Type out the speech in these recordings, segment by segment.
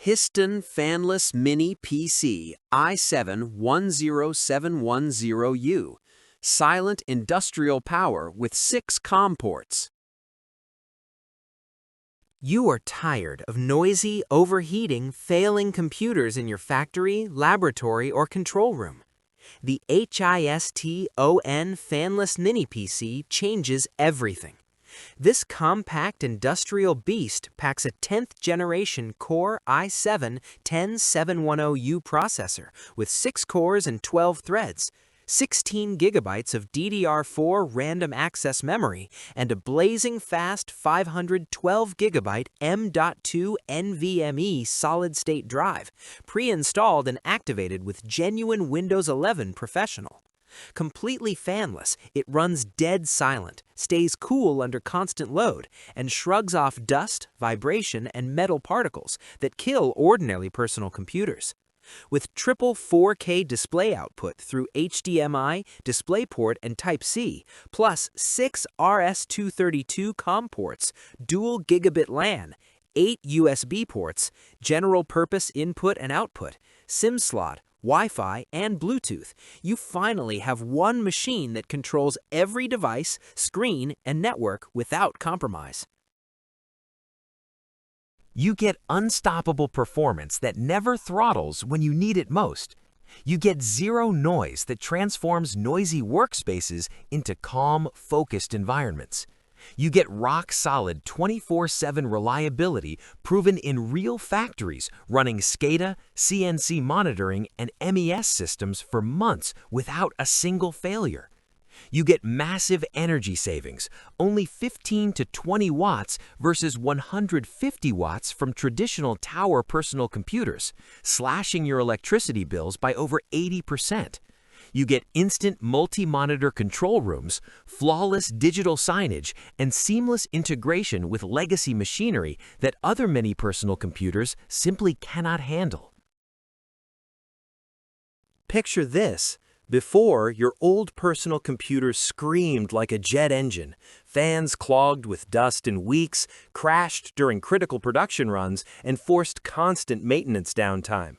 HISTTON Fanless Mini PC i7-10710U. Silent industrial power with 6 COM ports. You are tired of noisy, overheating, failing computers in your factory, laboratory, or control room. The HISTTON Fanless Mini PC changes everything. This industrial beast packs a 10th generation Core i7-10710U processor with 6 cores and 12 threads, 16 gigabytes of DDR4 random access memory, and a blazing fast 512 gigabyte M.2 NVMe solid-state drive, pre-installed and activated with genuine Windows 11 Professional. Completely fanless, it runs dead silent, stays cool under constant load, and shrugs off dust, vibration, and metal particles that kill ordinary personal computers. With triple 4K display output through HDMI, DisplayPort, and Type-C, plus 6 RS232 COM ports, dual Gigabit LAN, 8 USB ports, general-purpose input and output, SIM slot, Wi-Fi, and Bluetooth, you finally have one machine that controls every device, screen, and network without compromise. You get unstoppable performance that never throttles when you need it most. You get zero noise that transforms noisy workspaces into calm, focused environments. You get rock-solid 24/7 reliability proven in real factories running SCADA, CNC monitoring, and MES systems for months without a single failure. You get massive energy savings, only 15 to 20 watts versus 150 watts from traditional tower personal computers, slashing your electricity bills by over 80%. You get instant multi-monitor control rooms, flawless digital signage, and seamless integration with legacy machinery that other many personal computers simply cannot handle. Picture this. Before, your old personal computer screamed like a jet engine, fans clogged with dust in weeks, crashed during critical production runs, and forced constant maintenance downtime.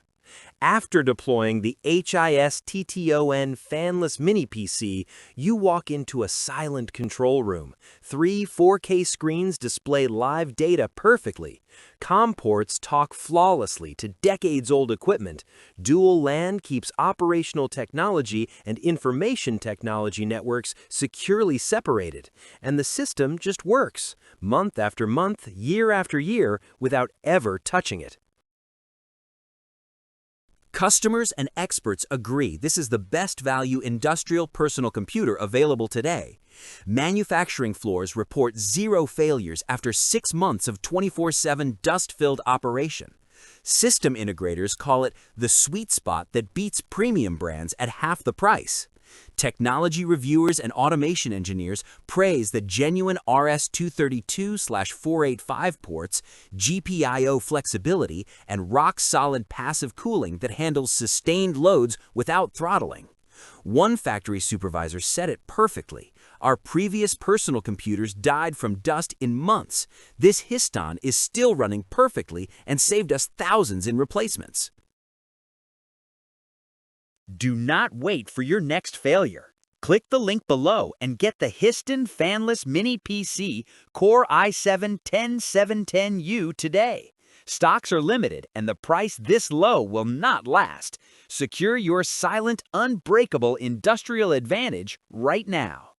After deploying the HISTTON Fanless Mini PC, you walk into a silent control room. 3 4K screens display live data perfectly. COM ports talk flawlessly to decades-old equipment. Dual LAN keeps operational technology and information technology networks securely separated. And the system just works, month after month, year after year, without ever touching it. Customers and experts agree this is the best value industrial personal computer available today. Manufacturing floors report 0 failures after 6 months of 24/7 dust-filled operation. System integrators call it the sweet spot that beats premium brands at half the price. Technology reviewers and automation engineers praise the genuine RS232/485 ports, GPIO flexibility, and rock-solid passive cooling that handles sustained loads without throttling. One factory supervisor said it perfectly. Our previous personal computers died from dust in months. This HISTTON is still running perfectly and saved us thousands in replacements. Do not wait for your next failure. Click the link below and get the HISTTON Fanless Mini PC Core i7-10710U today. Stocks are limited and the price this low will not last. Secure your silent, unbreakable industrial advantage right now.